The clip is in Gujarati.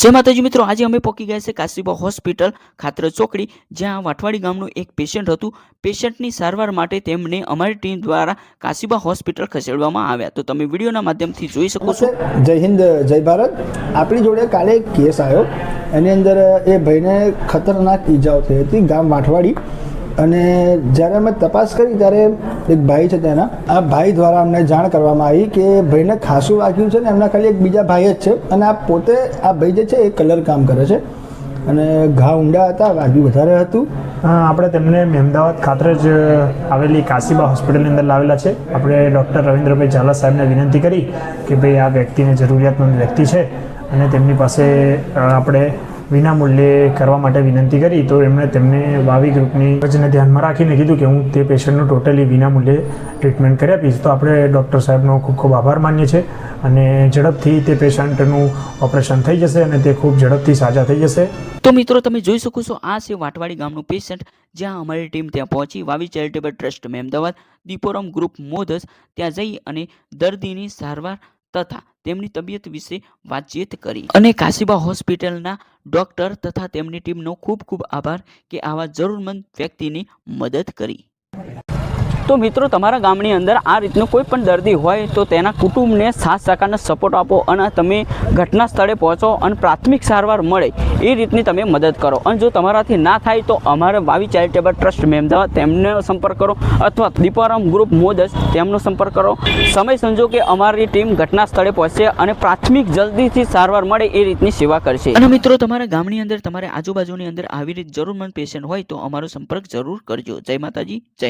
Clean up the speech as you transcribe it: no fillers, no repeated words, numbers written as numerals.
जय माताजी मित्रों, आज अमे पहुंची गया है काशीबा होस्पिटल खातर ચોકડી જ્યાં વાટવાડી ગામનું એક પેશન્ટ હતું। પેશન્ટની સારવાર માટે તેમને અમારી ટીમ દ્વારા કાશીબા હોસ્પિટલ ખસેડવામાં આવ્યા। તો તમે વિડીયોના માધ્યમથી જોઈ શકો છો। જય હિન્દ જય ભારત। આપણી જોડે કાલે એક કેસ આવ્યો, એની અંદર એ ભાઈને ખતરનાક ઈજાઓ થઈ હતી ગામ વાટવાડી। અને જ્યારે અમે તપાસ કરી ત્યારે એક ભાઈ છે તેના આ ભાઈ દ્વારા અમને જાણ કરવામાં આવી કે ભાઈને ખાસું વાગ્યું છે ને એમના ખાલી એક બીજા ભાઈ જ છે અને આ પોતે આ ભાઈ જે છે એ કલર કામ કરે છે અને ઘા ઊંડા હતા, વાગ્યું વધારે હતું। આપણે તેમને મહેમદાવાદ ખાતર જ આવેલી કાશીબા હોસ્પિટલની અંદર લાવેલા છે। આપણે ડૉક્ટર રવિન્દ્રભાઈ ઝાલા સાહેબને વિનંતી કરી કે ભાઈ આ વ્યક્તિને જરૂરિયાતમંદ વ્યક્તિ છે અને તેમની પાસે આપણે વિનામૂલ્યે કરવા માટે વિનંતી કરી। તો એમણે તેમને વાવી ગ્રુપની યોજનાને ધ્યાનમાં રાખીને કીધું કે હું તે પેશન્ટનું ટોટલી વિનામૂલ્યે ટ્રીટમેન્ટ કરી આપીશ। તો આપણે ડૉક્ટર સાહેબનો ખૂબ ખૂબ આભાર માનીએ છીએ અને ઝડપથી તે પેશન્ટનું ઓપરેશન થઈ જશે અને તે ખૂબ ઝડપથી સાજા થઈ જશે। તો મિત્રો તમે જોઈ શકો છો, આ છે વાટવાડી ગામનું પેશન્ટ જ્યાં અમારી ટીમ ત્યાં પહોંચી વાવી ચેરિટેબલ ટ્રસ્ટ મહેમદાવાદ દીપોરમ ગ્રુપ મોદસ ત્યાં જઈ અને દર્દીની સારવાર તથા તેમની તબિયત વિશે વાતચીત કરી અને કાશીબા હોસ્પિટલના ડોક્ટર તથા તેમની ટીમનો ખૂબ ખૂબ આભાર કે આવા જરૂરમંદ વ્યક્તિની મદદ કરી। तो मित्रों तमारा गामनी अंदर आ रीतनो कोईपण दर्दी होय तो तेना कुटुंबने साथ सहकारनो सपोर्ट आपो अने तमे घटना स्थळे पहोंचो अने प्राथमिक सारवार मळे ए रीतनी तमे मदद करो। अने जो तमाराथी ना थाय तो अमारे वावी चेरिटेबल ट्रस्ट महेमदावाद तेमनो संपर्क करो अथवा दीपोरम ग्रुप मोदस तेमनो संपर्क करो। समय संजोगे अमारी टीम घटना स्थळे पहोंचशे अने प्राथमिक जल्दीथी सारवार मळे ए रीतनी सेवा करशे। अने मित्रों तमारा गामनी अंदर तमारे आजूबाजूनी अंदर आवी रीत जरूरमंद पेशન્ટ होय तो अमारो संपर्क जरूर करजो। जय माताजी, जय।